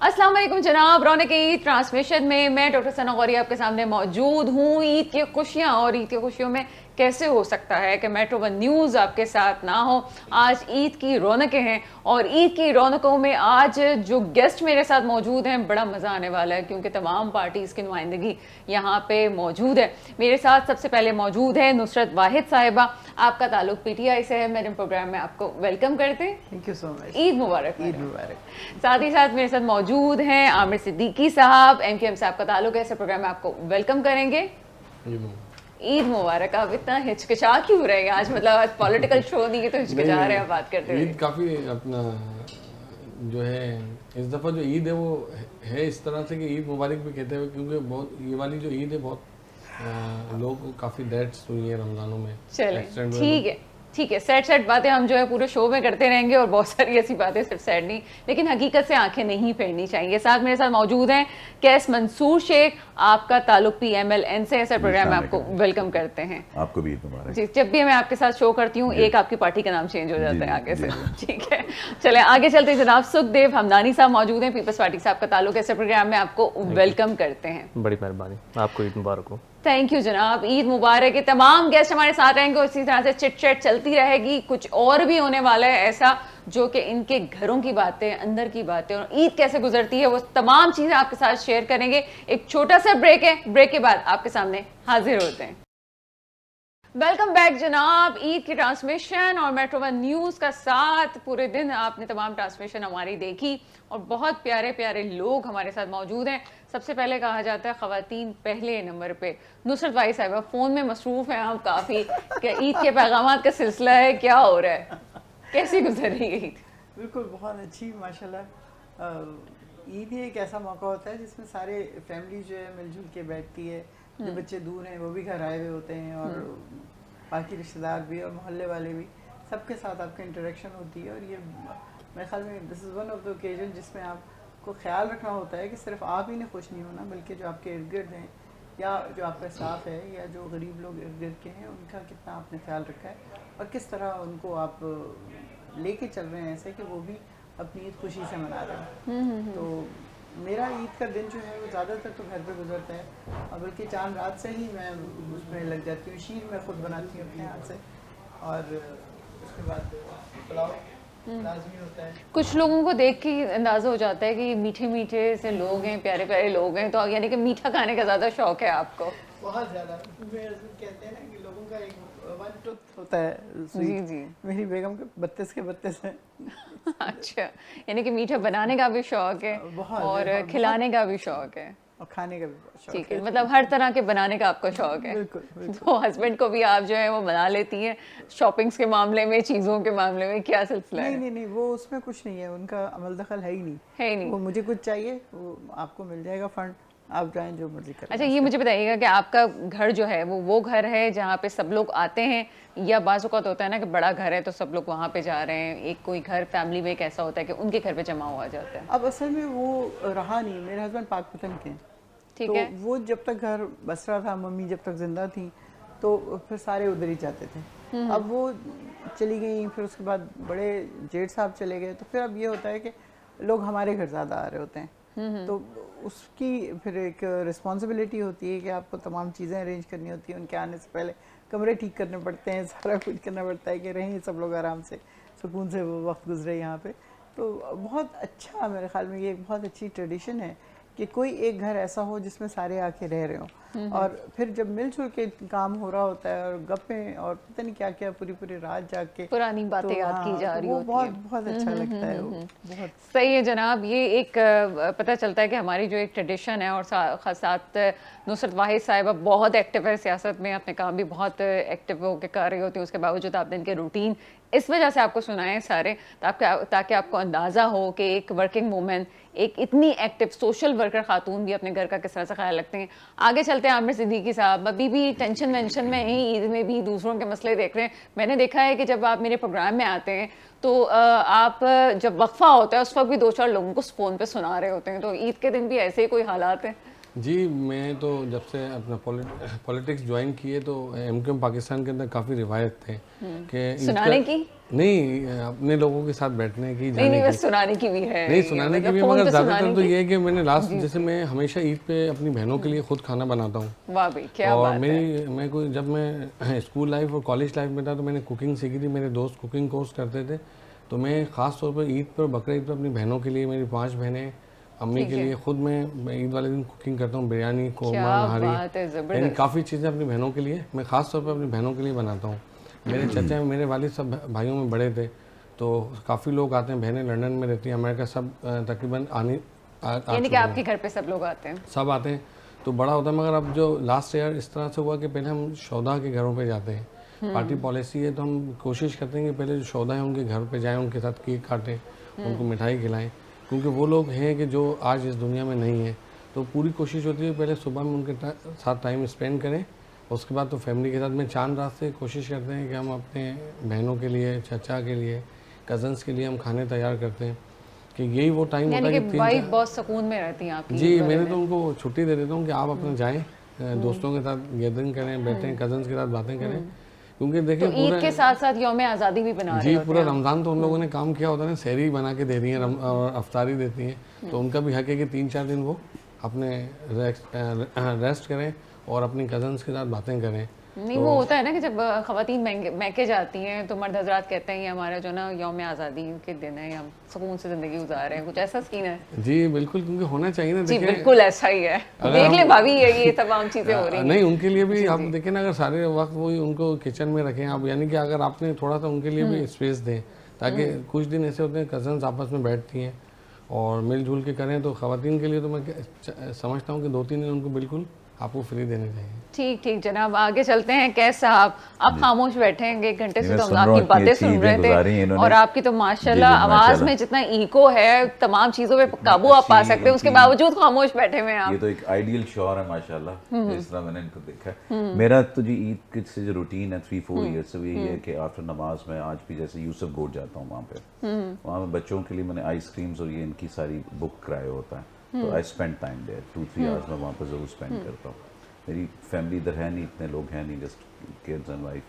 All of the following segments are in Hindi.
अस्सलाम वालेकुम जनाब, रौनक ईद ट्रांसमिशन में मैं डॉक्टर सना गौरी आपके सामने मौजूद हूँ। ईद की खुशियाँ और ईद की खुशियों में कैसे हो सकता है कि मेट्रो वन न्यूज़ आपके साथ ना हो। आज ईद की रौनकें हैं और ईद की रौनकों में आज जो गेस्ट मेरे साथ मौजूद हैं बड़ा मज़ा आने वाला है क्योंकि तमाम पार्टीज़ की नुमाइंदगी यहाँ पे मौजूद है। मेरे साथ सबसे पहले मौजूद है नुसरत वाहिद साहिबा, आपका ताल्लुक पीटीआई से है। मेरे प्रोग्राम में आपको वेलकम करते हैं। Thank you so much. Eid मुबारक। ईद मुबारक। साथ ही साथ मेरे साथ मौजूद हैं आमिर सिद्दीकी साहब, एमकेएम से आपका ताल्लुक है, इस प्रोग्राम में आपको वेलकम करेंगे। ईद मुबारक। आप इतना हिचकिचा क्यों रहे हैं आज? मतलब आज पॉलिटिकल शो नहीं है तो हिचकिचा रहे हैं बात करते हुए। ईद काफ़ी अपना जो है इस दफ़ा जो ईद है वो है इस तरह से कि ईद मुबारक भी कहते हैं क्योंकि बहुत ये वाली जो ईद है बहुत लोग काफ़ी डेथ्स हुई है रमज़ानों में। चलें ठीक है, सैड बातें हम जो है पूरे शो में करते रहेंगे और बहुत सारी ऐसी बातें सिर्फ सैड नहीं लेकिन हकीकत से आंखें नहीं फेरनी चाहिए। साथ मेरे साथ मौजूद हैं कैस मंसूर शेख, आपका ताल्लुक पीएमएलएन से, ऐसा प्रोग्राम में आपको वेलकम करते हैं। आपको भी ईद मुबारक। जी, जब भी मैं आपके साथ शो करती हूँ एक आपकी पार्टी का नाम चेंज हो जाता है आगे से। ठीक है, चले आगे चलते हैं। जनाब सुखदेव हमदानी साहब मौजूद हैं, पीपल्स पार्टी से आपका ताल्लुक है, ऐसे प्रोग्राम में आपको वेलकम करते हैं। बड़ी मेहरबानी, आपको ईद मुबारक हो। थैंक यू जनाब, ईद मुबारक है। तमाम गेस्ट हमारे साथ रहेंगे और इसी तरह से चिट चैट चलती रहेगी। कुछ और भी होने वाला है ऐसा जो कि इनके घरों की बातें, अंदर की बातें और ईद कैसे गुजरती है वो तमाम चीज़ें आपके साथ शेयर करेंगे। एक छोटा सा ब्रेक है, ब्रेक के बाद आपके सामने हाजिर होते हैं। वेलकम बैक जनाब। ईद की ट्रांसमिशन और मेट्रो वन न्यूज़ का साथ पूरे दिन आपने तमाम ट्रांसमिशन हमारी देखी और बहुत प्यारे प्यारे लोग हमारे साथ मौजूद हैं। सबसे पहले कहा जाता है ख़वातीन पहले नंबर पे। नुसरत वाहिद साहिबा फ़ोन में मसरूफ़ हैं आप काफ़ी, क्या ईद के पैगामात का सिलसिला है, क्या हो रहा है, कैसी गुजर रही है ईद? बिल्कुल बहुत अच्छी माशाल्लाह। ईद ही एक ऐसा मौका होता है जिसमें सारे फैमिली जो है मिलजुल के बैठती है। जो बच्चे दूर हैं वो भी घर आए हुए होते हैं और बाकी रिश्तेदार भी और मोहल्ले वाले भी, सबके साथ आपका इंटरेक्शन होती है। और ये मेरे ख्याल में this is one of the occasion जिसमें आपको ख्याल रखना होता है कि सिर्फ आप ही ने खुश नहीं होना बल्कि जो आपके इर्द गिर्द हैं या जो आपका स्टाफ है या जो गरीब लोग इर्द गिर्द के हैं उनका कितना आपने ख्याल रखा है और किस तरह उनको आप लेके चल रहे हैं ऐसे कि वो भी अपनी ईद खुशी से मना रहे हैं। तो मेरा ईद का दिन जो है वो ज़्यादातर तो घर पे गुजरता है और बल्कि चांद रात से ही मैं उसमें लग जाती हूँ। शीर मैं खुद बनाती हूँ अपने हाथ से और उसके बाद पुलाव लाजमी होता है। कुछ लोगों को देख के अंदाजा हो जाता है कि मीठे मीठे से लोग हैं, प्यारे प्यारे लोग हैं, तो यानी कि मीठा खाने का ज़्यादा शौक है आपको? बहुत ज़्यादा। मेरे हस्बैंड कहते हैं ना कि लोगों का एक वन टूथ होता है जी जी। मेरी बेगम के 32 हैं। अच्छा, यानी कि मीठा बनाने का भी शौक है और खिलाने का भी शौक है और खाने का भी बहुत शौक ठीक है, मतलब हर तरह के बनाने का आपको शौक है। बिल्कुल। तो हस्बैंड को भी आप जो है वो बना लेती हैं शॉपिंग्स के मामले में, चीज़ों के मामले में, क्या सिलसिला है? नहीं, वो उसमें कुछ नहीं है, उनका अमल दखल है ही नहीं। वो मुझे कुछ चाहिए वो आपको मिल जाएगा फंड, आप जाएं जो मर्जी करें। अच्छा, ये मुझे बताइएगा कि आपका घर जो है वो घर है जहाँ पे सब लोग आते हैं या बाज़ औक़ात होता है ना कि बड़ा घर है तो सब लोग वहाँ पे जा रहे हैं, एक कोई घर फैमिली में एक ऐसा होता है कि उनके घर पे जमा हुआ जाता है? अब असल में वो रहा नहीं। मेरे हस्बैंड पाकपतन के हैं, ठीक तो है। वो जब तक घर बस रहा था, मम्मी जब तक जिंदा थी तो फिर सारे उधर ही जाते थे। अब वो चली गई, फिर उसके बाद बड़े जेठ साहब चले गए, तो फिर अब ये होता है कि लोग हमारे घर ज़्यादा आ रहे होते हैं। तो उसकी फिर एक रिस्पॉन्सिबिलिटी होती है कि आपको तमाम चीज़ें अरेंज करनी होती हैं। उनके आने से पहले कमरे ठीक करने पड़ते हैं, सारा कुछ करना पड़ता है कि रहें सब लोग आराम से, सुकून से वो वक्त गुजरे यहाँ पे। तो बहुत अच्छा, मेरे ख्याल में ये एक बहुत अच्छी ट्रेडिशन है कि कोई एक घर ऐसा हो जिसमें सारे आके रह रहे हों और फिर जब मिलजुल के काम हो रहा होता है और गप्पें और पता नहीं क्या क्या पूरी रात जाग के पुरानी बातें याद की जा रही होती है। बहुत अच्छा लगता है वो। बहुत सही है जनाब। ये एक पता चलता है कि हमारी जो एक ट्रेडिशन है और साथ नुसरत वाहिद साहिबा बहुत एक्टिव है सियासत में, अपने काम भी बहुत एक्टिव होकर कर रही होती है, उसके बावजूद आपने इनके रूटीन इस वजह से आपको सुनाए सारे ताकि आपको अंदाज़ा हो कि एक वर्किंग वूमेन, एक इतनी एक्टिव सोशल वर्कर खातून भी अपने घर का किस तरह से ख्याल रखते हैं। आगे चलते हैं आमिर सिद्दीकी साहब, अभी भी टेंशन वेंशन में ही, ईद में भी दूसरों के मसले देख रहे हैं। मैंने देखा है कि जब आप मेरे प्रोग्राम में आते हैं तो आप जब वक्फा होता है उस वक्त भी 2-4 लोगों को फ़ोन पे सुना रहे होते हैं, तो ईद के दिन भी ऐसे ही कोई हालात हैं? जी मैं तो जब से अपना पॉलिटिक्स ज्वाइन किए तो एमक्यूएम पाकिस्तान के अंदर काफ़ी रिवायत थे कि सुनाने की नहीं, अपने लोगों के साथ बैठने की, नहीं जाने नहीं, की। बस सुनाने की भी है, नहीं, सुनाने की भी, फोन मगर पे ज़्यादातर सुनाने तो की। ये है कि मैंने लास्ट जैसे मैं हमेशा ईद पे अपनी बहनों के लिए खुद खाना बनाता हूँ। वाह भाई क्या और बात है। मैं कोई जब मैं स्कूल लाइफ और कॉलेज लाइफ में था तो मैंने कुकिंग सीखी थी, मेरे दोस्त कुकिंग कोर्स करते थे, तो मैं ख़ास तौर पर ईद पर बकरा ईद पर अपनी बहनों के लिए, मेरी 5 बहनें, अम्मी ठीक के है। लिए खुद मैं ईद वाले दिन कुकिंग करता हूँ, बिरयानी, कौरमा, क्या नहारी, बात है, यानी जबरदस्त। काफ़ी चीज़ें अपनी बहनों के लिए मैं ख़ास तौर पर अपनी बहनों के लिए बनाता हूँ। मेरे चचा, मेरे वालिद सब भाइयों में बड़े थे, तो काफ़ी लोग आते हैं, बहनें लंदन में रहती हैं, अमेरिका, सब तकरीबन आ यानी कि चुकी हैं, आपके घर पे सब लोग आते हैं। सब आते हैं, तो बड़ा होता है। मगर अब जो लास्ट ईयर इस तरह से हुआ कि पहले हम शौदा के घरों पे जाते हैं, पार्टी पॉलिसी है, तो हम कोशिश करते हैं कि पहले जो शौदा है उनके घर पे जाएं, उनके साथ केक काटें, उनको मिठाई खिलाएं, क्योंकि वो लोग हैं कि जो आज इस दुनिया में नहीं है। तो पूरी कोशिश होती है पहले सुबह में उनके साथ टाइम स्पेंड करें, उसके बाद तो फैमिली के साथ में चांद रात से कोशिश करते हैं कि हम अपने बहनों के लिए, चचा के लिए, कज़न्स के लिए हम खाने तैयार करते हैं, कि यही वो टाइम होता यानी है कि कि वाइफ बहुत सुकून में रहती हैं आपकी। जी मैंने तो उनको छुट्टी दे देता हूँ कि आप अपना जाएं, दोस्तों के साथ गैदरिंग करें, बैठें, कज़न्स के साथ बातें करें, क्योंकि तो देखिए ईद के साथ साथ यौम आज़ादी भी बना रहे जी होते पूरा हैं आप। रमज़ान तो उन लोगों ने काम किया होता है ना, सहरी बना के दे दी है और अफ्तारी देती हैं, तो उनका भी हक है कि 3-4 दिन वो अपने रेस्ट करें और अपनी कज़न्स के साथ बातें करें। नहीं वो होता है ना कि जब खवातीन मैके जाती हैं तो मर्द हजरात कहते हैं ये हमारा जो ना यौम आज़ादी के दिन है, हम सुकून से ज़िंदगी गुजार रहे हैं, कुछ ऐसा सीन है। जी बिल्कुल, क्योंकि होना चाहिए ना। जी देखिए बिल्कुल ऐसा ही है। देख ले भाभी ये तमाम चीज़ें हो रही हैं। नहीं, उनके लिए भी आप देखें ना, अगर सारे वक्त वो उनको किचन में रखें आप, यानी कि अगर आपने थोड़ा सा उनके लिए भी स्पेस दें, ताकि कुछ दिन ऐसे होते हैं कज़न्स आपस में बैठती हैं और मिलजुल के करें, तो ख़वातीन के लिए तो मैं समझता हूँ कि 2-3 दिन उनको बिल्कुल आपको फ्री देने चाहिए। ठीक ठीक जनाब, आगे चलते हैं। कैस साहब आप खामोश बैठे हैं, 1 घंटे से मैं तो सुन हम रहा हूँ, आपकी बातें इतनी अच्छी सुन ईदें गुजारी रहे हैं थे, इन्होंने। और आपकी तो माशाल्लाह जी, आवाज़ माशाल्लाह। में जितना इको है, तमाम चीज़ों पे काबू आप पा सकते हैं, उसके बावजूद खामोश बैठे हुए हैं ये आप। तो एक आइडियल शौहर है माशाल्लाह, जिस तरह मैंने इनको देखा है। मेरा तो जी ईद की से जो रूटीन है 3-4 ईयर से, वो यही है कि आफ्टर नमाज में आज भी जैसे यूसुफ गोड जाता हूँ वहाँ पे, वहाँ में बच्चों के लिए मैंने आइसक्रीम्स और ये इनकी सारी बुक कराया होता है, तो I spend time there 2-3 hours में वहाँ पर ज़रूर स्पेंड करता हूँ। मेरी फैमिली इधर है नहीं, इतने लोग हैं नहीं, जस्ट किड्स एंड वाइफ,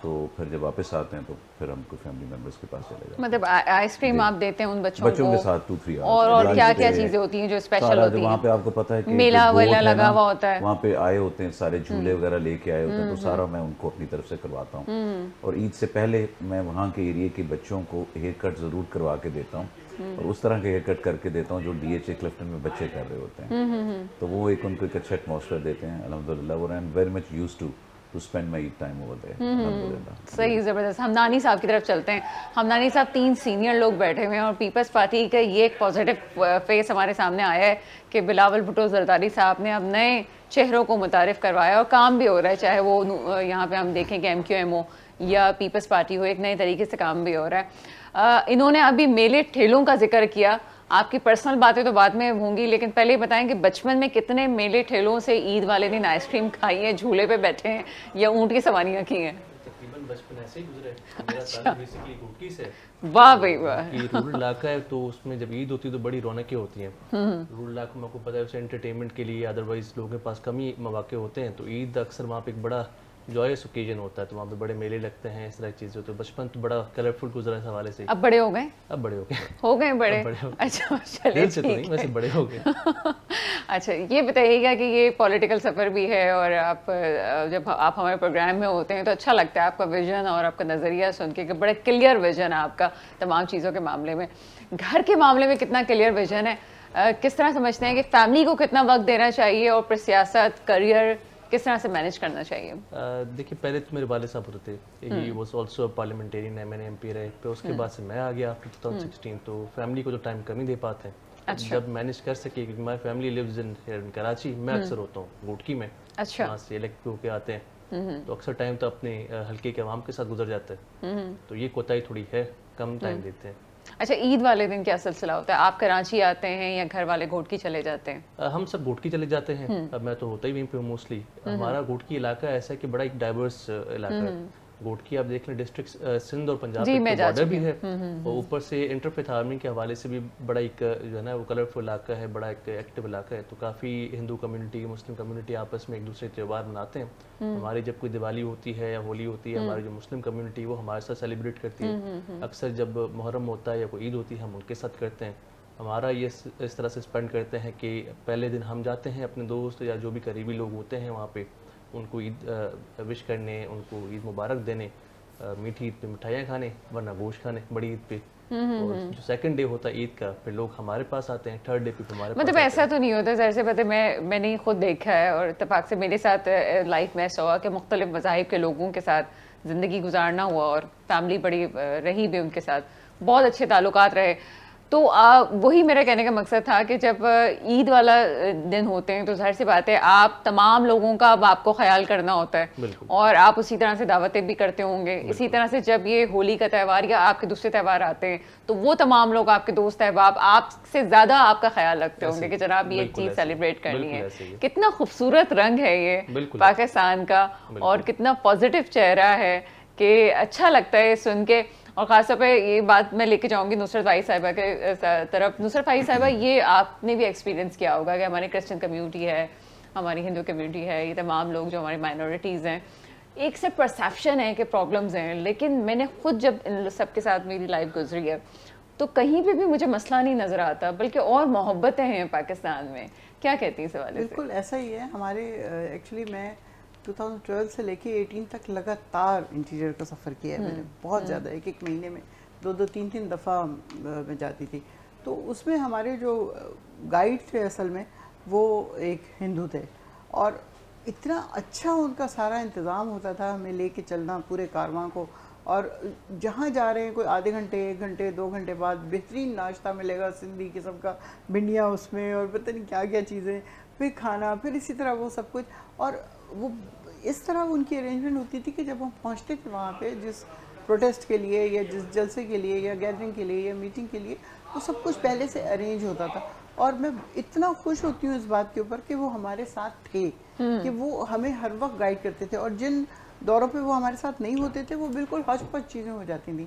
तो फिर जब वापस आते हैं तो फिर हम कोई फैमिली मेम्बर्स के पास चले जाते हैं। मतलब आइसक्रीम आप देते हैं उन बच्चों बच्चों को के साथ 2-3 और क्या क्या चीज़ें होती हैं जो स्पेशल होती वहाँ हैं? पे आपको पता है कि मेला जो वेला गोट है लगा ना, हुआ होता है। वहाँ पे आए होते हैं सारे झूले वगैरह लेके आए होते हैं, तो सारा मैं उनको अपनी तरफ से करवाता हूँ। और ईद से पहले मैं वहाँ के एरिया के बच्चों को हेयर कट ज़रूर करवा के देता हूँ, और उस तरह के हेयर कट करके देता हूँ जो DHA क्लिफ्टन में बच्चे कर रहे होते हैं, तो वो एक उनको एक अच्छा एटमॉस्फेयर देते हैं अल्हम्दुलिल्लाह, और I am very much used to spend my time over there अल्हम्दुलिल्लाह। सही, ज़बरदस्त। हमदानी साहब की तरफ चलते हैं। हमदानी साहब 3 सीनियर लोग बैठे हुए हैं और पीपल्स पार्टी का ये एक पॉजिटिव फेस हमारे सामने आया है कि बिलावल भुट्टो जरदारी साहब ने अब नए चेहरों को मुतारिफ करवाया और काम भी हो रहा है, चाहे वो यहाँ पे हम देखें कि MQM हो या पीपल्स पार्टी हो, एक नए तरीके से काम भी हो रहा है। इन्होंने अभी मेले ठेलों का जिक्र किया, आपकी पर्सनल बातें तो बाद में होंगी, लेकिन पहले बताएं कि बचपन में कितने मेले ठेलों से ईद वाले दिन आइसक्रीम खाई है, झूले पे बैठे हैं या ऊँट की सवारियाँ की हैं? तकरीबन बचपन ऐसे ही गुजरे। मेरा ताल्लुक बेसिकली गुटकी से। वाह भाई वाह। कि रूरल इलाका है तो उसमें जब ईद होती है तो बड़ी रौनकें होती हैं। रूरल इलाकों में आपको पता है उसे एंटरटेनमेंट के लिए अदरवाइज लोगों के पास कम ही मौके होते हैं, तो ईद अक्सर वहाँ पे एक बड़ा जॉयस ओकेजन होता है, तो वहाँ पे बड़े मेले लगते हैं, इस तरह की चीज़ें। तो बचपन तो बड़ा कलरफुल गुजरा इस हवाले से। अब बड़े हो गए? अब बड़े हो गए। हो गए बड़े? अब बड़े हो गए। अच्छा चलिए दिल से तो नहीं, ठीक वैसे है। बड़े हो गए। अच्छा ये बताइएगा कि ये पॉलिटिकल सफ़र भी है और आप जब आप हमारे प्रोग्राम में होते हैं तो अच्छा लगता है आपका विजन और आपका नज़रिया सुन के कि बड़ा क्लियर विजन है आपका तमाम चीज़ों के मामले में। घर के मामले में कितना क्लियर विजन है? किस तरह समझते हैं कि फैमिली को कितना वक्त देना चाहिए और फिर सियासत, करियर किस तरह से मैनेज करना चाहिए? देखिए पहले तो मेरे वाले साहब होते थे, he was also parliamentarian, MNA MP रहे, फिर उसके बाद से मैं आ गया आफ्टर 2016, तो फैमिली को तो टाइम कम ही दे पाते हैं। अच्छा। जब मैनेज कर सके, क्योंकि my family lives in Karachi, मैं अक्सर होता हूँ गुटकी में, अच्छा। वहाँ से इलेक्ट होके आते हैं, तो अक्सर टाइम तो अपने हल्के के आवाम के साथ गुजर जाता है, तो ये कोताही थोड़ी है, कम टाइम देते हैं। अच्छा ईद वाले दिन क्या सिलसिला होता है? आप कराची आते हैं या घर वाले घोटकी चले जाते हैं? हम सब घोटकी चले जाते हैं, अब मैं तो होता ही वहीं पे मोस्टली। हमारा घोटकी इलाका ऐसा है कि बड़ा एक डाइवर्स इलाका है, गोटकी आप देख लें डिस्ट्रिक्ट सिंध और पंजाब जी, पे मैं तो जा बॉर्डर चुकी भी है, और ऊपर से इंटरफेथ आर्मी के हवाले से भी बड़ा एक जो है ना वो कलरफुल इलाका है, बड़ा एक एक्टिव इलाका है। तो काफ़ी हिंदू कम्युनिटी मुस्लिम कम्युनिटी आपस में एक दूसरे के त्यौहार मनाते हैं। हमारी जब कोई दिवाली होती है या होली होती है, हमारी जो मुस्लिम कम्युनिटी वो हमारे साथ सेलिब्रेट करती है। अक्सर जब मुहर्रम होता है या कोई ईद होती है हम उनके साथ करते हैं। हमारा ये इस तरह से स्पेंड करते हैं कि पहले दिन हम जाते हैं अपने दोस्त या जो भी करीबी लोग होते हैं वहाँ पे उनको ईद विश करने, उनको ईद मुबारक देने, मीठी ईद पे मिठाइयाँ खाने, वरना गोश्त खाने बड़ी ईद पे। और जो सेकंड डे होता है ईद का, फिर लोग हमारे पास आते हैं, थर्ड डे पे फिर हमारे मतलब पास ऐसा तो नहीं होता, जैसे पता है मैंने खुद देखा है और इत्तेफाक से मेरे साथ लाइफ में ऐसा हुआ कि मुख्तलिफ मज़ाहिब के लोगों के साथ ज़िंदगी गुजारना हुआ और फैमिली बड़ी रही भी उनके साथ, बहुत अच्छे ताल्लुकात रहे। तो वही मेरा कहने का मकसद था कि जब ईद वाला दिन होते हैं तो ज़ाहिर सी बात है आप तमाम लोगों का अब आपको ख्याल करना होता है और आप उसी तरह से दावतें भी करते होंगे। इसी तरह से जब ये होली का त्यौहार या आपके दूसरे त्यौहार आते हैं तो वो तमाम लोग आपके दोस्त अहबाब आपसे ज़्यादा आपका ख्याल रखते होंगे कि जनाब ये चीज़ सेलिब्रेट करनी है। कितना खूबसूरत रंग है ये पाकिस्तान का और कितना पॉजिटिव चेहरा है कि अच्छा लगता है सुन के। और ख़ासतौर पे ये बात मैं लेके जाऊंगी नुसरत भाई साहिबा के तरफ। नुसरत भाई साहिबा, ये आपने भी एक्सपीरियंस किया होगा कि हमारी क्रिश्चियन कम्युनिटी है, हमारी हिंदू कम्युनिटी है, ये तमाम लोग जो हमारी माइनॉरिटीज़ हैं, एक से परसेप्शन है कि प्रॉब्लम्स हैं, लेकिन मैंने खुद जब इन सब के साथ मेरी लाइफ गुजरी है तो कहीं पे भी मुझे मसला नहीं नज़र आता, बल्कि और मोहब्बतें हैं पाकिस्तान में। क्या कहती हैं इस हवाले से? बिल्कुल ऐसा ही है। हमारे एक्चुअली मैं 2012 से लेके 18 तक लगातार इंटीरियर का सफ़र किया है मैंने, बहुत ज़्यादा, एक महीने में 2-2 3-3 दफ़ा मैं जाती थी। तो उसमें हमारे जो गाइड थे असल में वो एक हिंदू थे और इतना अच्छा उनका सारा इंतज़ाम होता था हमें लेके चलना पूरे कारवां को। और जहाँ जा रहे हैं कोई आधे घंटे 1 घंटे 2 घंटे बाद बेहतरीन नाश्ता मिलेगा, सिंधी किस्म का भिंडियाँ उसमें और पता नहीं क्या क्या चीज़ें, फिर खाना, फिर इसी तरह वो सब कुछ। और वो इस तरह उनकी अरेंजमेंट होती थी कि जब हम पहुंचते थे वहाँ पे जिस प्रोटेस्ट के लिए या जिस जलसे के लिए या गैदरिंग के लिए या मीटिंग के लिए, वो सब कुछ पहले से अरेंज होता था। और मैं इतना खुश होती हूँ इस बात के ऊपर कि वो हमारे साथ थे, कि वो हमें हर वक्त गाइड करते थे। और जिन दौरों पे वो हमारे साथ नहीं होते थे वो बिल्कुल हौच-पौच चीज़ें हो जाती थी।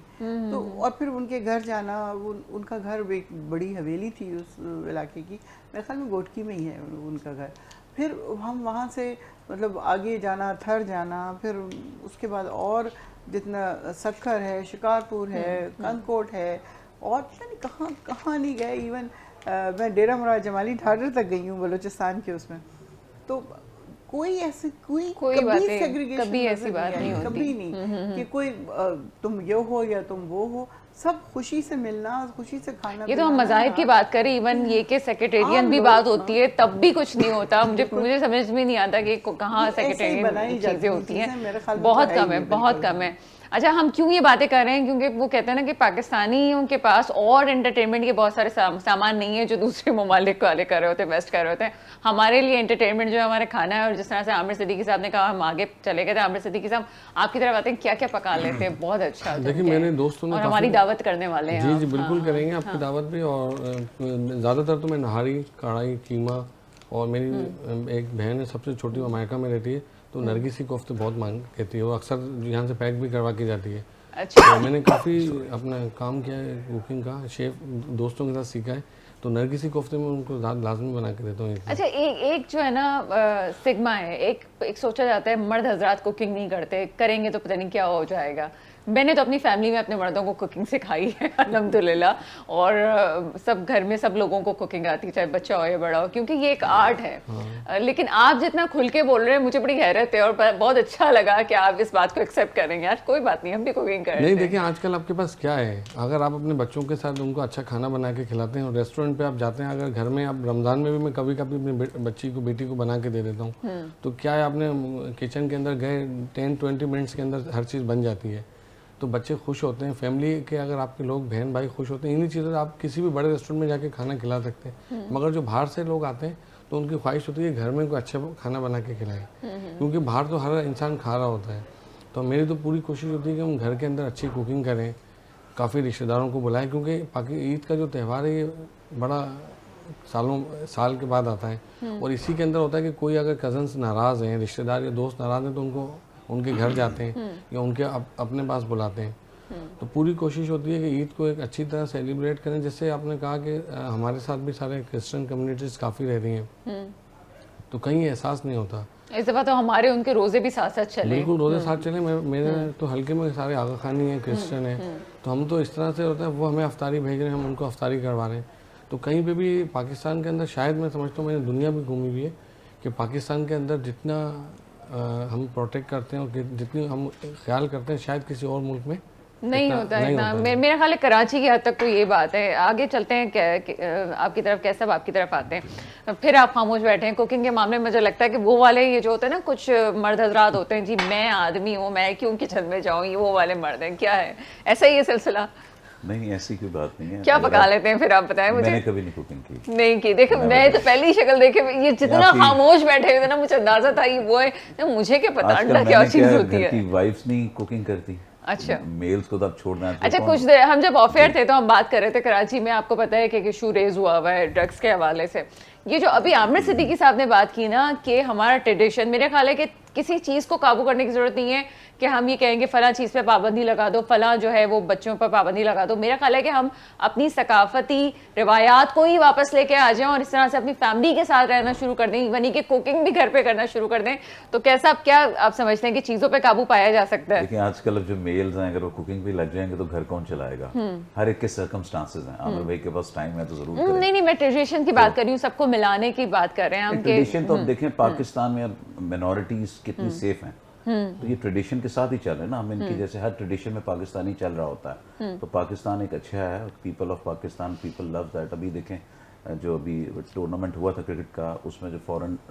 तो और फिर उनके घर जाना, उनका घर एक बड़ी हवेली थी उस इलाके की, मेरे ख्याल में गोटकी में ही है उनका घर। फिर हम वहाँ से मतलब आगे जाना, थर जाना, फिर उसके बाद और जितना सक्खर है, शिकारपुर है, कंदकोट है, और पता नहीं कहाँ कहाँ नहीं गए। इवन मैं डेरा मुराद जमाली ढाडर तक गई हूँ बलूचिस्तान के उसमें। तो कोई ऐसी कोई कभी ऐसी बात नहीं होती, कभी नहीं कि कोई तुम ये हो या तुम वो हो, सब खुशी से मिलना, खुशी से खाना। ये तो हम मज़ाहिब की बात करें, इवन ये कि सेक्रेटेरियन भी बात होती है तब भी कुछ नहीं होता। मुझे समझ में नहीं आता कि कहाँ सेक्रेटेरियन चीज़ें होती हैं, बहुत कम है, बहुत कम है। अच्छा, हम क्यों ये बातें कर रहे हैं? क्योंकि वो कहते हैं ना कि पाकिस्तानियों के पास और एंटरटेनमेंट के बहुत सारे सामान नहीं है जो दूसरे ममालिक वाले कर रहे होते हैं, वेस्ट कर रहे होते हैं। हमारे लिए एंटरटेनमेंट जो है हमारा खाना है। और जिस तरह से आमिर सिद्दीकी साहब ने कहा, हम आगे चले गए थे, आमिर सिद्दीकी साहब आपकी तरफ आते हैं, क्या क्या पका लेते हैं, बहुत अच्छा। देखिए मेरे दोस्तों ने हमारी दावत करने वाले हैं। जी जी बिल्कुल करेंगे आपकी दावत भी। और ज़्यादातर तो मैं नहारी, कढ़ाई, कीमा, और मेरी एक बहन है सबसे छोटी, वो अमेरिका में रहती है, तो नरगिसी कोफ्ते बहुत मांग कहती है, वो अक्सर यहाँ से पैक भी करवा के जाती है। अच्छा। तो मैंने काफ़ी अपना काम किया है कुकिंग का, शेफ दोस्तों के साथ सीखा है, तो नरगिसी कोफ्ते में उनको लाजमी बना के देता हूँ। अच्छा, एक जो है ना सिग्मा है, एक सोचा जाता है मर्द हजरात कुकिंग नहीं करते, करेंगे तो पता नहीं क्या हो जाएगा। मैंने तो अपनी फैमिली में अपने मर्दों को कुकिंग सिखाई है अल्हम्दुलिल्लाह। और सब घर में सब लोगों को कुकिंग आती है, चाहे बच्चा हो या बड़ा हो, क्योंकि ये एक आर्ट है। लेकिन आप जितना खुल के बोल रहे हैं मुझे बड़ी हैरत है और बहुत अच्छा लगा कि आप इस बात को एक्सेप्ट करेंगे। यार कोई बात नहीं, हम भी कुकिंग करें। नहीं देखिए, आजकल आपके पास क्या है, अगर आप अपने बच्चों के साथ उनको अच्छा खाना बना के खिलाते हैं और रेस्टोरेंट पे आप जाते हैं, अगर घर में आप रमज़ान में भी मैं कभी कभी अपनी बच्ची को, बेटी को बना के दे देता हूँ, तो क्या है, आपने किचन के अंदर गए 10-20 मिनट्स के अंदर हर चीज़ बन जाती है, तो बच्चे खुश होते हैं। फैमिली के अगर आपके लोग बहन भाई खुश होते हैं, इन्हीं चीज़ों से आप किसी भी बड़े रेस्टोरेंट में जाके खाना खिला सकते हैं। मगर जो बाहर से लोग आते हैं तो उनकी ख्वाहिश होती है घर में कोई अच्छा खाना बना के खिलाए, क्योंकि बाहर तो हर इंसान खा रहा होता है। तो मेरी तो पूरी कोशिश होती है कि हम घर के अंदर अच्छी कुकिंग करें, काफ़ी रिश्तेदारों को बुलाएं, क्योंकि ईद का जो त्यौहार है ये बड़ा साल के बाद आता है। और इसी के अंदर होता है कि कोई अगर कज़न्स नाराज़ हैं, रिश्तेदार या दोस्त नाराज़ हैं, तो उनको उनके घर जाते हैं या उनके अपने पास बुलाते हैं। तो पूरी कोशिश होती है कि ईद को एक अच्छी तरह सेलिब्रेट करें। जैसे आपने कहा कि हमारे साथ भी सारे क्रिश्चियन कम्युनिटीज़ काफ़ी रह रही हैं, तो कहीं एहसास नहीं होता। इस दफा तो हमारे उनके रोजे भी साथ साथ चले। बिल्कुल रोज़े साथ चले। मेरे तो हल्के में सारे आगा खानी हैं, क्रिश्चियन हैं, तो हम तो इस तरह से होता है वो हमें अफ्तारी भेज रहे हैं, हम उनको अफ्तारी करवा रहे हैं। तो कहीं पे भी पाकिस्तान के अंदर, शायद मैं समझता हूँ, मैंने दुनिया भी घूमी हुई है, कि पाकिस्तान के अंदर जितना हम प्रोटेक्ट करते हैं और जितनी हम ख्याल करते हैं, शायद किसी और मुल्क में नहीं होता है नहीं इतना। होता है। मेरा ख्याल है कराची की हद तक तो ये बात है। आगे चलते हैं आपकी तरफ, कैसे अब आपकी तरफ आते हैं। फिर आप खामोश बैठे हैं कुकिंग के मामले में। मुझे लगता है कि वो वाले ये जो होते हैं ना, कुछ मर्द हजरात होते हैं, जी मैं आदमी हूँ, मैं क्यों किचन में जाऊँ, ये वो वाले मर्द हैं। क्या है ऐसा ही है सिलसिला? नहीं, ऐसी कोई बात नहीं है। क्या अगर पका आप- लेते हैं फिर आप बताएं मुझे। मैंने कभी नहीं कुकिंग की। नहीं की। देखो मैं तो पहली शक्ल देखे ये जितना आपकी- खामोश बैठे हुए थे ना, मुझे अंदाजा था ये वो है। तो मुझे क्या पता आजकल अंडा क्या मैंने चीज क्या होती घर है। की वाइफ्स नहीं कुकिंग करती। अच्छा। मेल्स को तो अब छोड़ना है। अच्छा, कुछ देर हम जब ऑफ एयर थे तो हम बात कर रहे थे कराची में, आपको पता है कि इशू रेज हुआ हुआ है ड्रग्स के हवाले से। ये जो अभी आमिर सिद्दीकी साहब ने बात की ना कि हमारा ट्रेडिशन, मेरा ख्याल है कि किसी चीज़ को काबू करने की जरूरत नहीं है कि हम ये कहेंगे फला चीज़ पे पाबंदी लगा दो, फला जो है वो बच्चों पर पाबंदी लगा दो। मेरा ख्याल है कि हम अपनी सकाफती रिवायात को ही वापस लेके आ जाएं और इस तरह से अपनी फैमिली के साथ रहना शुरू कर दें, वनी कि कुकिंग भी घर पे करना शुरू कर दें। तो कैसा क्या आप समझते हैं कि चीज़ों पे काबू पाया जा सकता है? लेकिन आजकल अब जो मेल्स हैं, अगर वो कुकिंग भी लग जाएंगे तो घर कौन चलाएगा? हर एक के सर्कमस्टांसेस हैं। आमिर भाई के पास टाइम है तो जरूर करें। नहीं, मैं ट्रेडिशन की बात कर रही हूँ, सबको मिलाने की बात कर रहे हैं हम। ट्रेडिशन तो अब देखें पाकिस्तान में अब मिनॉरिटीज कितनी सेफ हैं। तो ये ट्रेडिशन के साथ ही चल रहे हैं ना हम। इनकी जैसे हर ट्रेडिशन में पाकिस्तानी चल रहा होता है, तो पाकिस्तान एक अच्छा है। People of Pakistan, people love that. अभी देखें जो अभी टूर्नामेंट हुआ था क्रिकेट का, उसमें जो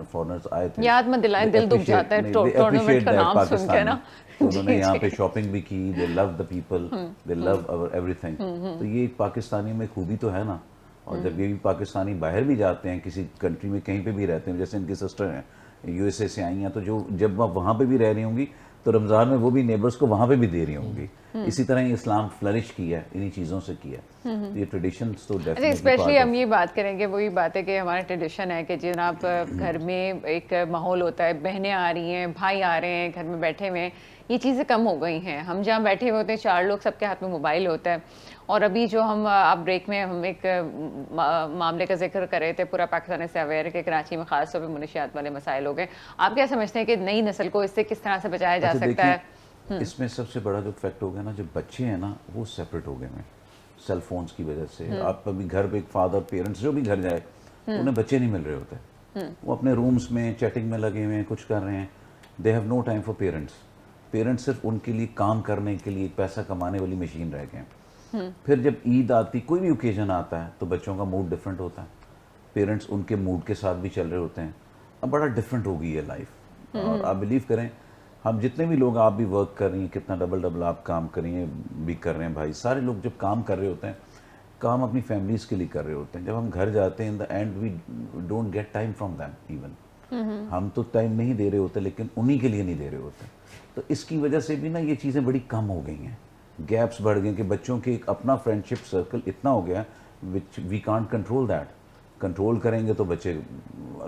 फॉरेनर्स आए थे, याद मत दिलाएं, दिल दुख जाता है टूर्नामेंट का नाम सुन के ना। तो उन्होंने यहाँ पे शॉपिंग भी की। दे love the people, they love our everything. तो ये पाकिस्तानी में खूबी तो है ना। और जब ये भी पाकिस्तानी बाहर भी जाते हैं, किसी कंट्री में कहीं पे भी रहते हैं, जैसे इनकी सिस्टर हैं यूएसए से आई हैं, तो जो जब आप वहाँ पे भी रह रही होंगी तो रमज़ान में वो भी नेबर्स को वहाँ पे भी दे रही होंगी। इसी तरह ही इस्लाम फ्लरिश किया है, इन्हीं चीज़ों से किया है। तो ये ट्रेडिशंस तो डेफिनेटली स्पेशली हम ये बात करेंगे, वही बात है कि हमारा ट्रेडिशन है कि जनाब घर में एक माहौल होता है, बहनें आ रही हैं, भाई आ रहे हैं, घर में बैठे हुए हैं, ये चीज़ें कम हो गई हैं। हम जहाँ बैठे हुए होते हैं 4 लोग, सबके हाथ में मोबाइल होता है। और अभी जो हम आप ब्रेक में हम एक मामले का जिक्र कर रहे थे, पूरा पाकिस्तान इससे अवेयर है कि कराची में खास तौर पर मुनशियात वाले मसाइल हो गए। आप क्या समझते हैं कि नई नस्ल को इससे किस तरह से बचाया जा सकता है? इसमें सबसे बड़ा जो फैक्ट हो गया ना, जो बच्चे हैं ना वो सेपरेट हो गए हैं सेल फोन्स की वजह से। आप अभी घर पे एक फादर, पेरेंट्स जो भी घर जाए, उन्हें बच्चे नहीं मिल रहे होते। वो अपने रूम्स में चैटिंग में लगे हुए हैं, कुछ कर रहे हैं। They have no time for parents. Parents सिर्फ उनके लिए काम करने के लिए, पैसा कमाने वाली मशीन रह गए हैं। फिर जब ईद आती, कोई भी ओकेजन आता है, तो बच्चों का मूड डिफरेंट होता है। पेरेंट्स उनके मूड के साथ भी चल रहे होते हैं। अब बड़ा डिफरेंट हो गई है लाइफ। और आप बिलीव करें, हम जितने भी लोग, आप भी वर्क कर रही हैं, कितना डबल आप काम कर रही हैं, भी कर रहे हैं भाई, सारे लोग जब काम कर रहे होते हैं, काम अपनी फैमिलीज के लिए कर रहे होते हैं। जब हम घर जाते हैं, in the end we don't get time from them even. हम तो टाइम नहीं दे रहे होते, लेकिन उन्हीं के लिए नहीं दे रहे होते। तो इसकी वजह से भी ना ये चीज़ें बड़ी कम हो गई हैं, गैप्स बढ़ गए कि बच्चों के एक अपना फ्रेंडशिप सर्कल इतना हो गया which we can't control that. Control करेंगे तो बच्चे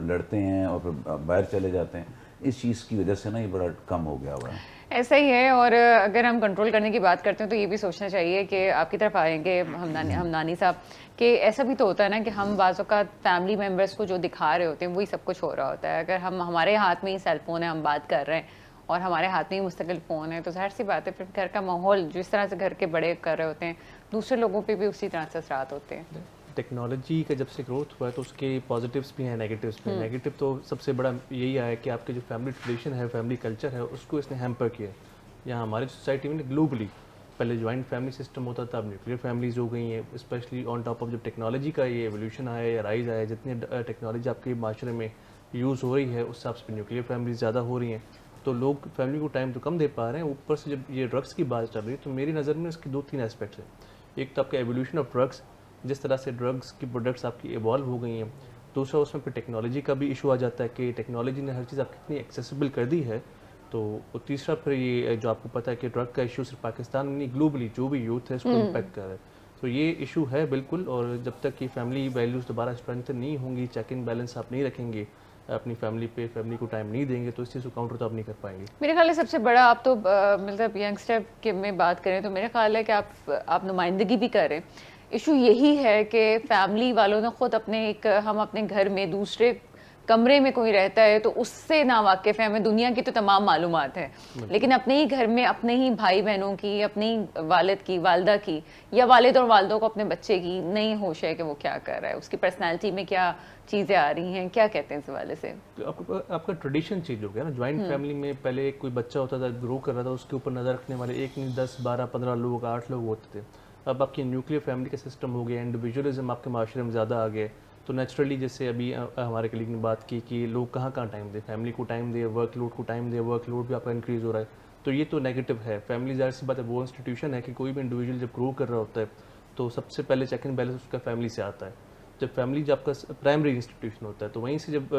लड़ते हैं और फिर बाहर चले जाते हैं। इस चीज़ की वजह से ना ये बड़ा कम हो गया हुआ है। ऐसा ही है। और अगर हम कंट्रोल करने की बात करते हैं तो ये भी सोचना चाहिए कि आपकी तरफ आएंगे हम नानी साहब, कि ऐसा भी तो होता है ना कि हम बाज़ों का फैमिली मेम्बर्स को जो दिखा रहे होते हैं वही सब कुछ हो रहा होता है। अगर हम हमारे हाथ में ही सेल फोन है, हम बात कर रहे हैं और हमारे हाथ में ही मुस्तकिल फ़ोन है, तो जाहिर सी बात है फिर घर का माहौल जिस तरह से घर के बड़े कर रहे होते हैं, दूसरे लोगों पे भी उसी तरह से असरात होते हैं। टेक्नोलॉजी का जब से ग्रोथ हुआ है तो उसके पॉजिटिव्स भी हैं, नेगेटिव्स भी हैं। नेगेटिव तो सबसे बड़ा यही आया कि आपके जो फैमिली ट्रेडिशन है, फैमिली कल्चर है, उसको इसने हैम्पर किया। यहाँ हमारी सोसाइटी में ग्लोबली पहले जॉइंट फैमिली सिस्टम होता था, अब न्यूक्लियर फैमिलीज हो गई हैं। स्पेशली ऑन टॉप ऑफ जब टेक्नोलॉजी का ये एवोल्यूशन आया या राइज आया, जितनी टेक्नोलॉजी आपके माशरे में यूज़ हो रही है उस हिसाब से न्यूक्लियर फैमिलीज ज़्यादा हो रही हैं, तो लोग फैमिली को टाइम तो कम दे पा रहे हैं। ऊपर से जब ये ड्रग्स की बात चल रही है तो मेरी नज़र में इसके 2-3 एस्पेक्ट्स हैं। एक तो आपका एवोल्यूशन ऑफ ड्रग्स, जिस तरह से ड्रग्स की प्रोडक्ट्स आपकी इवॉल्व हो गई हैं। दूसरा उसमें फिर टेक्नोलॉजी का भी इशू आ जाता है कि टेक्नोलॉजी ने हर चीज़ आपकी इतनी एक्सेसिबल कर दी है। तो तीसरा फिर ये जो आपको पता है कि ड्रग का इशू सिर्फ पाकिस्तान में नहीं, ग्लोबली जो भी यूथ है इसको इम्पैक्ट कर रहा है। तो ये इशू है बिल्कुल। और जब तक ये फैमिली वैल्यूज़ दोबारा स्ट्रेंथन नहीं होंगी, चेक इन बैलेंस आप नहीं रखेंगे, अपनी फैमिली को टाइम नहीं देंगे तो इस चीज़ को काउंटर तो आप नहीं कर पाएंगे। मेरे ख्याल है सबसे बड़ा, आप तो मतलब यंगस्टर के में बात करें तो मेरे ख्याल है कि आप नुमाइंदगी भी करें। इशू यही है कि फैमिली वालों ने खुद अपने हम अपने घर में दूसरे कमरे में कोई रहता है तो उससे ना वाकिफ़ है, हमें दुनिया की तो तमाम मालूमात है, लेकिन अपने ही घर में अपने ही भाई बहनों की, अपनी वालिद की, वालदा की या वालिद और वालदों को अपने बच्चे की नहीं होश है कि वो क्या कर रहा है, उसकी पर्सनैलिटी में क्या चीज़ें आ रही हैं, क्या कहते हैं इस हवाले से? तो आपका ट्रेडिशन चेंज हो गया ना। ज्वाइंट फैमिली में पहले कोई बच्चा होता था, ग्रो कर रहा था, उसके ऊपर नज़र रखने वाले 1 नहीं 10 12 15 लोग, 8 लोग होते थे। अब आपकी न्यूक्लियर फैमिली का सिस्टम हो गया, इंडिविजुअलिज्म आपके माशरे में ज़्यादा आ गया, तो नेचुरली जैसे अभी हमारे कलीग ने बात की कि लोग कहाँ टाइम दें, फैमिली को टाइम दे, वर्कलोड को टाइम दे, वर्कलोड भी आपका इंक्रीज़ हो रहा है, तो ये तो नेगेटिव है। फैमिली ज़ाहिर सी बात है वो इंस्टीट्यूशन है कि कोई भी इंडिविजुअल जब ग्रो कर रहा होता है तो सबसे पहले चेक एंड बैलेंस उसका फैमिली से आता है। जब फैमिली जब आपका प्राइमरी इंस्टीट्यूशन होता है तो वहीं से जब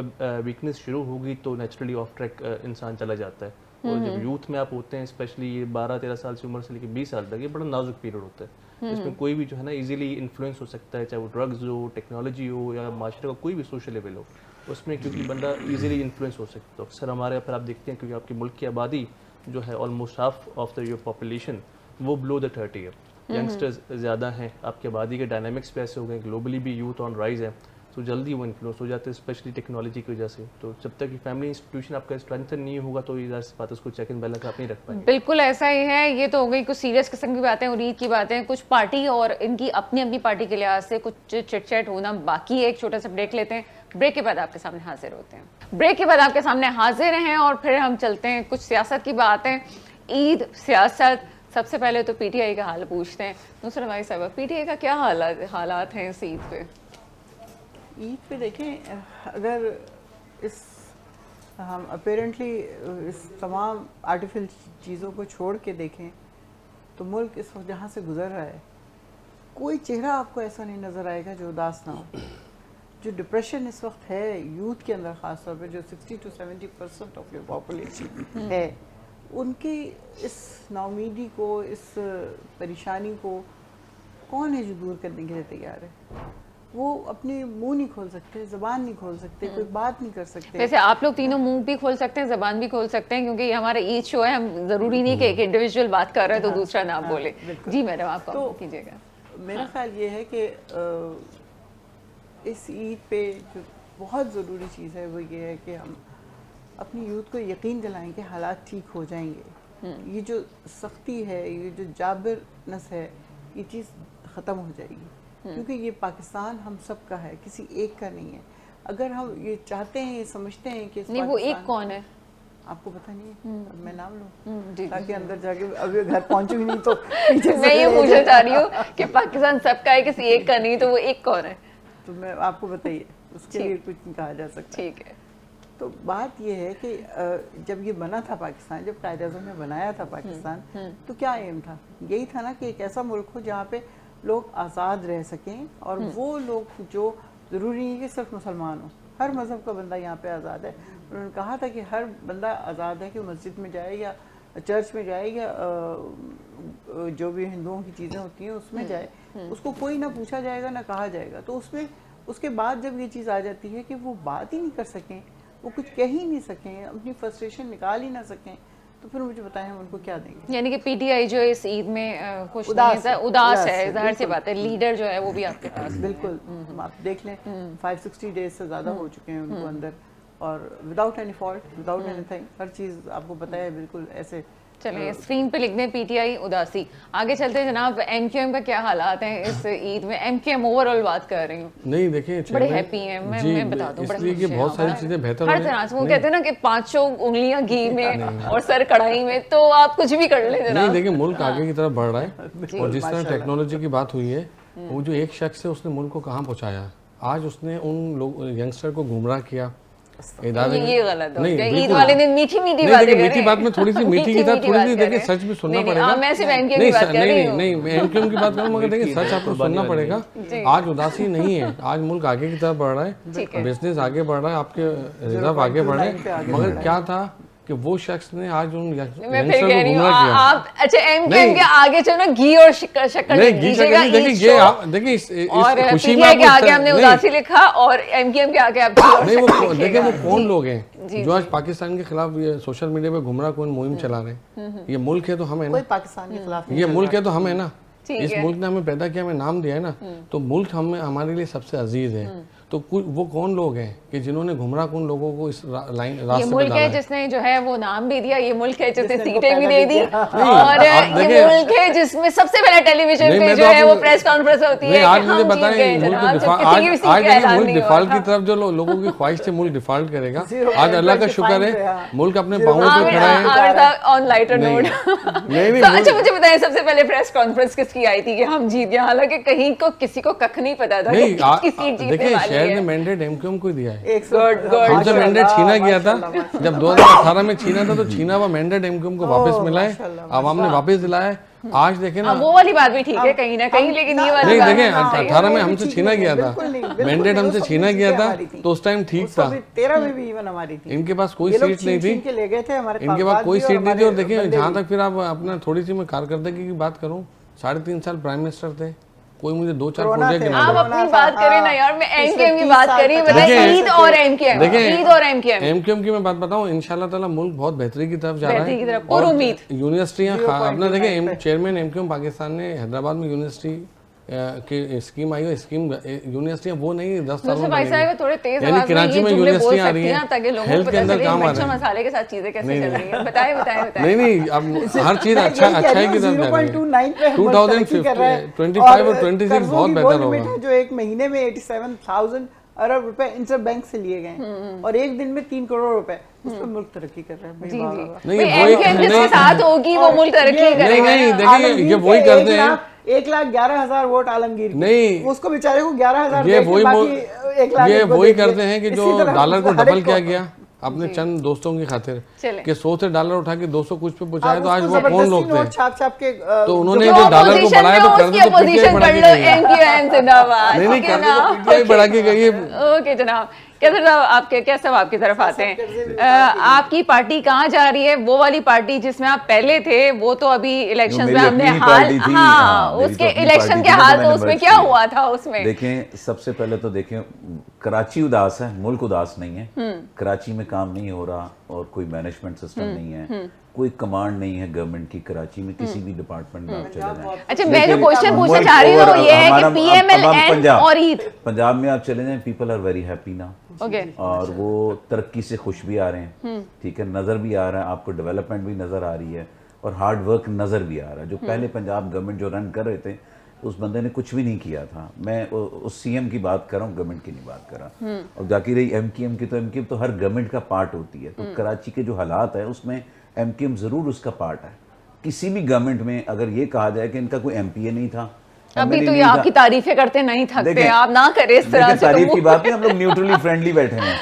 वीकनेस शुरू होगी तो नेचुरली ऑफ ट्रैक इंसान चला जाता है। और जब यूथ में आप होते हैं, स्पेशली ये 12-13 साल से उम्र से लेकर 20 साल तक, ये बड़ा नाजुक पीरियड होता है, इसमें कोई भी जो है ना इजीली इन्फ्लुएंस हो सकता है, चाहे वो ड्रग्स हो, टेक्नोलॉजी हो या माशरे का कोई भी सोशल लेवल हो, उसमें क्योंकि बंदा इजीली इन्फ्लुएंस हो सकता है। अक्सर हमारे यहाँ पर आप देखते हैं क्योंकि आपके मुल्क की आबादी जो है almost half of the your population वो बिलो द 30 है, यंगस्टर्स ज़्यादा हैं, आपकी आबादी के डायनामिक्स भी ऐसे हो गए, ग्लोबली भी यूथ ऑन राइज है, तो जल्दी वो इन्फ्लुएंस हो जाते हैं, स्पेशली टेक्नोलॉजी की वजह से। तो जब तक ये फैमिली इंस्टीट्यूशन आपका स्ट्रेंथन नहीं होगा तो ये बात उसको चेक एंड बैलेंस आप नहीं रख पाएंगे। बिल्कुल ऐसा ही है। ये तो हो गई कुछ सीरियस किस्म की बातें और ईद की बातें, कुछ पार्टी और इनकी अपनी अपनी पार्टी के लिहाज से कुछ चिट-चैट होना बाकी है। एक छोटा सा ब्रेक लेते हैं, ब्रेक के बाद आपके सामने हाजिर होते हैं। ब्रेक के बाद आपके सामने हाजिर हैं और फिर हम चलते हैं कुछ सियासत की बातें, ईद, सियासत। सबसे पहले तो पीटीआई का हाल पूछते हैं। नुसरत भाई साहब, पीटीआई का क्या हालात हैं इस ईद पे? ईद पे देखें, अगर इस हम अपेरेंटली इस तमाम आर्टिफिशियल चीज़ों को छोड़ के देखें तो मुल्क इस वक्त जहाँ से गुजर रहा है, कोई चेहरा आपको ऐसा नहीं नज़र आएगा जो उदास ना हो। जो डिप्रेशन इस वक्त है यूथ के अंदर, ख़ास तौर पे जो 60 to 70% ऑफ योर पॉपुलेशन है, उनकी इस नाउमीदी को, इस परेशानी को कौन है जो दूर करने के लिए तैयार है? वो अपने मुंह नहीं खोल सकते, ज़बान नहीं खोल सकते, कोई बात नहीं कर सकते। वैसे आप लोग तीनों मुंह भी खोल सकते हैं, ज़बान भी खोल सकते हैं, क्योंकि ये हमारा ईद शो है। हम ज़रूरी नहीं कि एक इंडिविजुअल बात कर रहा है तो दूसरा ना बोले। जी मैडम, आप कॉमेंट कीजिएगा। मेरा ख्याल ये है कि इस ईद पे जो बहुत ज़रूरी चीज़ है वो ये है कि हम अपनी यूथ को यकीन दिलाएं कि हालात ठीक हो जाएंगे। ये जो सख्ती है, ये जो जाबिरनस है, ये चीज़ ख़त्म हो जाएगी, क्योंकि ये पाकिस्तान हम सब का है, किसी एक का नहीं है। अगर हम ये चाहते हैं, ये समझते हैं कि नहीं, वो एक कौन है आपको पता नहीं है? अब मैं नाम लूं जी, ताकि अंदर जाके अभी घर पहुंचूंगी नहीं तो पीछे मैं ये पूछना चाह रही हूँ कि पाकिस्तान सबका है, किसी एक का नहीं, तो वो एक कौन है? तो मैं आपको बताइए, उसके लिए कुछ नहीं कहा जा सकता। ठीक है। तो बात ये है कि जब ये बना था पाकिस्तान, जब कायद-ए-आज़म ने बनाया था पाकिस्तान, तो क्या एम था? यही था ना कि एक ऐसा मुल्क हो जहाँ पे लोग आज़ाद रह सकें, और वो लोग जो ज़रूरी नहीं कि सिर्फ मुसलमान हो, हर मज़हब का बंदा यहाँ पे आज़ाद है। उन्होंने कहा था कि हर बंदा आज़ाद है कि मस्जिद में जाए या चर्च में जाए या जो भी हिंदुओं की चीज़ें होती हैं उसमें जाए, उसको कोई ना पूछा जाएगा ना कहा जाएगा। तो उसमें उसके बाद जब ये चीज़ आ जाती है कि वो बात ही नहीं कर सकें, वो कुछ कह ही नहीं सकें, अपनी फ्रस्ट्रेशन निकाल ही ना सकें, तो फिर मुझे बताएं हम उनको क्या देंगे। यानी कि पीटीआई जो इस ईद में खुश उदास नहीं है, उदास है, जाहिर सी बिल्कुल। बात है। लीडर जो है वो भी आपके पास बिल्कुल, आप देख लें 560 डेज से ज़्यादा हो चुके हैं उनको अंदर, और without any fault, without anything, हर चीज़ आपको पता है बिल्कुल ऐसे। चलें, स्क्रीन पे लिख दें पीटीआई उदासी। आगे चलते हैं जनाब, एमक्यूएम का क्या हालात हैं इस ईद में? एमक्यूएम ओवरऑल बात कर रही हूँ, नहीं देखें, बड़े हैप्पी हैं। मैं बता दूं, बड़े इसलिए कि खुश हैं बहुत सारी आप। चीज़ें बेहतर हर हो तरह से वो गई। कहते हैं ना कि 500 उंगलियां घी में और सर कढ़ाई में, तो आप कुछ भी कर ले नहीं जनाब। देखिए, मुल्क आगे की तरफ बढ़ रहा है, और जिस तरह टेक्नोलॉजी की बात हुई है, वो जो एक शख्स है उसने मुल्क को कहाँ पहुँचाया। आज उसने उन लोग यंगस्टर को गुमराह किया। ये गलत हो गया। ईद बिल्कुल। वाले दिन मीठी मीठी नहीं बातें देखिए, करें। मीठी बात में थोड़ी सी मीठी की तरह थोड़ी सी देखिए, सच भी सुनना पड़ेगा। मैं सिर्फ एमक्यूएम नहीं की बात कर रही हूँ। नहीं, मैं एमक्यूएम की बात करूँ, मगर देखिए सच आपको सुनना पड़ेगा। आज उदासी नहीं है, आज मुल्क आगे की तरफ बढ़ रहा है, बिजनेस आगे बढ़ रहा है, आपके रिजर्व आगे बढ़ रहे हैं। मगर क्या था कि वो शख्स ने आज उन मैं फिर यंगस्टर कह को रही हूँ गुमराह किया। आप अच्छा एमकेएम नहीं। के आगे चलो ना घी और शक्कर नहीं घी दीजिएगा शक्कर देखिए ईद ये शो। देखिए और इस खुशी में पीटीआई के आपको आगे हमने नहीं, उदासी लिखा और एमकेएम के आगे आप घी और नहीं वो शक्कर देखिए वो लिखिएगा। कौन जी। लोग हैं जी, जो आज पाकिस्तान के खिलाफ ये सोशल मीडिया पे गुमराह कौन मुहिम चला रहे हैं। ये मुल्क है तो हम है कोई ना, पाकिस्तान के खिलाफ नहीं ये चल मुल्क रहा। है तो हम है ना, ठीक इस है। मुल्क ने हमें पैदा किया, हमें नाम दिया है ना, तो मुल्क हमें हमारे लिए सबसे अजीज है। तो वो कौन लोग हैं कि जिन्होंने गुमराह कौन लोगों को इस लाइन ये रास्ते पे मुल्क डाला है है। जिसने जो है वो नाम भी दिया, ये मुल्क है जिसने जिसने इनको सीटें भी पैदा दे भी दी किया। और आप ये देखिए- मुल्क है जिसमें सबसे पहले टेलीविजन नहीं, पे मैं जो तो है वो आपको- प्रेस कॉन्फ्रेंस होती है नहीं, आज कि मुझे हम जीत बताएं गए मुल्क जनाब, जब डिफॉल्ट किसी की भी सीट आज का देखिए ऐलान मुल्क नहीं हुआ डिफॉल्ट की था। तरफ जो लोगों की ख्वाहिश से मुल्क डिफॉल्ट करेगा। 0.25 आज अल्लाह का शुक्र पे, है हाँ। मुल्क अपने 0.25 पांवों पे खड़ा है। आमिर साहब, ऑन लाइटर नहीं, नोट नहीं, तो अच्छा मुल्क- मुझे बताएं सबसे पहले प्रेस कॉन्फ्रेंस किसकी आई थी कि हम जीत गए, हालांकि कहीं को किसी को कख नहीं पता था कि नहीं किसकी सीट जीतने देखिए वाली शहर ने है। मैंडेट एमक्यूएम को दिया है। Good, good. हमसे माशाल्लाह, मैंडेट छीना गया था माशाल्लाह, जब 2018 में छीना था, तो छीना हुआ मैंडेट एमक्यूएम को वापस मिला है, माशाल्लाह, आवाम ने वापस दिलाया है। आज देखें ना, हाँ, वो वाली बात भी ठीक है कहीं ना कहीं, लेकिन ये वाली नहीं बात देखें भी सही है। 18 में वो भी हमसे ठीक छीना नहीं गया है, था, बिल्कुल नहीं, बिल्कुल मैंडेट नहीं, हमसे उस छीना वक्त गया सीटें था, हमारी थी। तो उस टाइम ठीक था। 13 में भी इवन हमारी थी। इनके पास कोई ये लोग सीट नहीं छीन थी, के ले गए थे हमारे इनके पास पास कोई सीट नहीं थी। और देखिए बंदे जहाँ भी। तक फिर आप अपना थोड़ी सी मैं कारकर्दगी की बात करूँ, 3.5 साल प्राइम मिनिस्टर थे, कोई मुझे 2-4 कोरोना प्रोजेक्ट थे। गिना आप दो। अपनी बात करें ना यार, मैं एमकेएम की बात करी, देखिए, बताइए ईद और एमकेएम, ईद और एमकेएम। एमक्यूएम की मैं बात बताऊं, इंशाल्लाह ताला मुल्क बहुत बेहतरी की तरफ जा रहा बेहतरी की है। तरफ, पूरी उम्मीद। यूनिवर्सिटियां 0.29 अपना देखें, चेयरमैन एमक्यूएम पाकिस्तान ने हैदराबाद में यूनिवर्सिटी की स्कीम आई है। स्कीम यूनिवर्सिटियां वो नहीं 10 साल दूसरे में भाई बनेंगी। साहब थोड़े तेज यानी आवाज में कराची ये में जुमले बोल यूनिवर्सिटियां आ सकती रही हैं हैं, ताकि लोगों को हेल्थ के पता अंदर चले काम आ मिर्च रहे हैं। मसाले के साथ चीजें कैसे नहीं, चल रही हैं। बताएं बताएं बताएं। नहीं अब हर चीज अच्छा मैं यही कह अच्छाई रही की हूँ, तरफ जा रही 0.29 पे है। हम तरक्की कर रहे हैं। 2025 और 26 कर्जों बहुत की बेहतर वो लिमिट होगा। है जो एक महीने में 87,000 अरब रुपए इंटर बैंक से लिए गए और एक दिन में 3 करोड़ रुपए, उस पर मुल्क तरक्की कर रहा है। भाई जी वाह, जी वाह, वाह। नहीं, भाई ये वही- एमकेएम जिसके नहीं- साथ होगी वो और मुल्क तरक्की ये- करेगा। नहीं, देखिए, आलमगीर ये के वही करते हैं। 1,11,000 वोट आलमगीर के। नहीं, उसको बेचारे को 11,000 ये दे के वही बाकी 1 लाख ये इनको वही दे दिए। करते हैं कि जो इसी तरह डॉलर को हर डबल एक किया को- गया अपने चंद दोस्तों की खातिर, चले। कि 100 से डॉलर उठा के 200 कुछ पे पहुंचाए, आप तो आज उसको वो कौन जबरदस्ती लोग नोट थे? छाप के तो उन्होंने जो जो डॉलर को opposition बढ़ाया में तो कर उसकी दो, पीटीआई opposition बढ़ा कर के लो, गई है। एमकेएम जिंदाबाद। नहीं नहीं ठीक है कर ना? दो, पीटीआई बढ़ा के गई है। ओके जनाब, कैसे साहब आपके क्या सब आपकी तरफ आते हैं? आपकी पार्टी कहाँ जा रही है? वो वाली पार्टी जिसमें आप पहले थे, वो तो अभी इलेक्शन में मेरी हमने अपनी हाल पार्टी थी, हाँ मेरी उसके तो अपनी इलेक्शन पार्टी के थी, हाल तो तो मैंने उसमें merge क्या किया। हुआ था उसमें? देखें सबसे पहले तो देखें, कराची उदास है, मुल्क उदास नहीं है। कराची में काम नहीं हो रहा और कोई मैनेजमेंट सिस्टम नहीं है, कोई कमांड नहीं है गवर्नमेंट की कराची में किसी भी डिपार्टमेंट में आप चले जाएं। अच्छा मैं जो लेकिन क्वेश्चन पूछना मुल्क चाह रही हूँ वो और ये है कि हमारा- अब हम पीएमएलएन पंजाब- और ईद। पंजाब में आप चले जाएं, पीपल आर वेरी हैप्पी ना, ओके और वो तरक्की से खुश भी आ रहे हैं, ठीक है, नज़र भी आ रहा है आपको, डेवलपमेंट भी नज़र आ रही है और हार्ड वर्क नज़र भी आ रहा है। जो पहले पंजाब गवर्नमेंट जो रन कर रहे थे, उस बंदे ने कुछ भी नहीं किया था। मैं उस सीएम की बात कर रहा हूँ, गवर्नमेंट की नहीं बात कर रहा। और बाकी रही एमकेएम की, तो एमकेएम तो हर गवर्नमेंट का पार्ट होती है। तो कराची के जो हालात है उसमें एमकेएम ज़रूर उसका पार्ट है। किसी भी गवर्नमेंट में अगर ये कहा जाए कि इनका कोई एमपीए नहीं था, अभी MLA तो ये नहीं था, आपकी तारीफें करते नहीं थकते, देखें, आप ना करें इस तरह लेकिन से। तारीफ तो की बात नहीं, हम लोग न्यूट्रली फ्रेंडली बैठे हैं।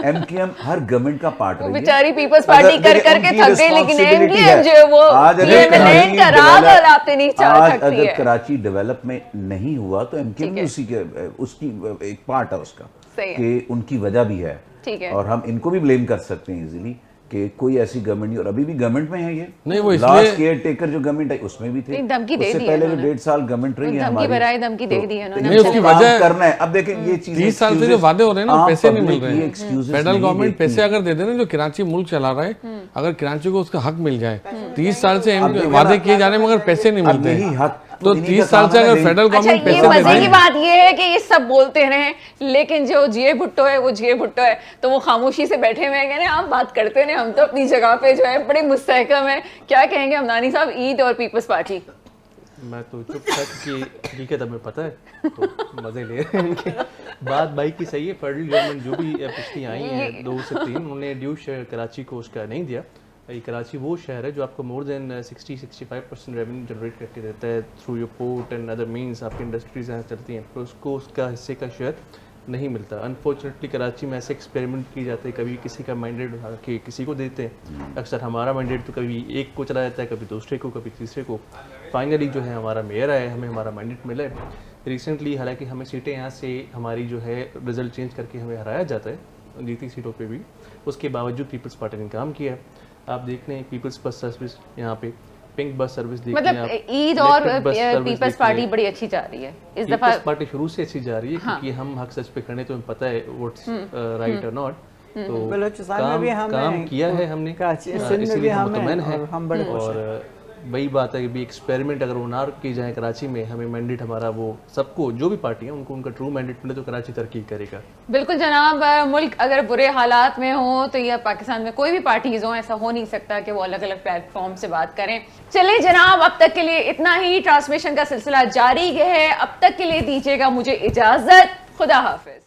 एमकेएम हर गवर्नमेंट का पार्ट रही है। बेचारी पीपल्स पार्टी अगर- कर देखिए, करके उनकी थक गई, लेकिन responsibility एमकेएम है। जो है वो आज अगर पीएमएलएन का कराची राग develop- आप नहीं चाह आज सकती अगर है। कराची डेवलप में नहीं हुआ तो एमकेएम ठीक भी है। उसी के उसकी एक पार्ट है उसका, सही है। कि उनकी वजह भी है। ठीक है। और हम इनको भी ब्लेम कर सकते हैं इजीली कि कोई ऐसी गवर्नमेंट नहीं, और अभी भी गवर्नमेंट में है ये। नहीं, वो इसलिए- लास्ट केयर टेकर जो गवर्नमेंट है उसमें भी थे। नहीं, धमकी दे उससे दी है पहले जो उन्होंने। 1.5 साल गवर्नमेंट रही है धमकी हमारी, भराई धमकी दे तो- दी है तो उन्होंने। नहीं, उसकी काम वजह- करना है। अब देखें ये चीजें 30 साल से जो वादे हो रहे हैं ना, आम पैसे नहीं मिल public रहे ये हैं। excuses फेडरल नहीं गवर्नमेंट देती। पैसे अगर दे दे ना, जो कराची मुल्क चला रहा है, अगर कराची को उसका हक मिल जाए, 30 साल से अब देखिए वादे ना, किए जा रहे हैं मगर पैसे नहीं अब मिलते यही हैं। हक तो इन्हीं 30 का साल काम से है ना, अगर यही- फेडरल अच्छा गवर्नमेंट ये पैसे दे मजे की रही है, बात ये है कि ये सब बोलते रहे, लेकिन जो जिए भुट्टो है वो जिए भुट्टो है, तो वो खामोशी से बैठे हुए हैं। आप बात करते रहे, हम तो अपनी जगह पे जो है बड़े मुस्तहकम है। क्या कहेंगे हमदानी साहब, ईद और पीपल्स पार्टी? मैं तो चुप था कि हकीकत हमें पता है, तो मज़े ले रहे हैं इनके। बात भाई की सही है, फेडरल गवर्नमेंट जो भी पिछली आई हैं 2 से 3, उन्होंने ड्यू शेयर कराची को उसका नहीं दिया। ये कराची वो शहर है जो आपको मोर देन 60-65% रेवेन्यू जनरेट करके देता है through your port and other means, आपकी इंडस्ट्रीज यहाँ चलती हैं, तो उसको उसका हिस्से का शेयर नहीं मिलता। अनफॉर्चुनेटली कराची में ऐसे एक्सपेरिमेंट किए जाते हैं, कभी किसी का मैंडेट उठा के किसी को देते हैं। अक्सर हमारा मैंडेट तो कभी एक को चला जाता है, कभी दूसरे को, कभी तीसरे को। फाइनली जो है हमारा मेयर आया, हमें हमारा मैंडेट मिला है रिसेंटली। हालांकि हमें सीटें यहाँ से हमारी जो है रिजल्ट चेंज करके हमें हराया जाता है, जीती सीटों पे भी, उसके बावजूद पीपल्स पार्टी ने काम किया है। आप देख रहे हैं पीपल्स बस सर्विस यहाँ पे, पिंक बस सर्विस देख रहे हैं मतलब आप, ईद और इलेक्ट्रिक बस सर्विस पीपल्स देख रहे पार्टी हैं। बड़ी अच्छी जा रही है इस दफा। पीपल्स पार्टी शुरू से अच्छी जा रही है क्योंकि हम हक सच पे खड़े, तो हमें पता है व्हाट्स राइट और नॉट। तो बलूचिस्तान में भी हमें काम किया है हमने, कराची सिंध में भी इसीलिए हम हमें मुतमैन हैं। और हम बड़े खुश हैं। और वही बात है कि भी एक्सपेरिमेंट अगर वो ना की जाए कराची में, हमें मैंडेट हमारा वो सबको जो भी पार्टी है उनको उनका ट्रू मैंडेट मिले तो कराची तरक्की करेगा। बिल्कुल जनाब, मुल्क अगर बुरे हालात में हो तो यह पाकिस्तान में कोई भी पार्टीज हो, ऐसा हो नहीं सकता कि वो अलग अलग प्लेटफॉर्म से बात करें। चलिए जनाब, अब तक के लिए इतना ही। ट्रांसमिशन का सिलसिला जारी है, अब तक के लिए दीजिएगा मुझे इजाजत। खुदा हाफिज।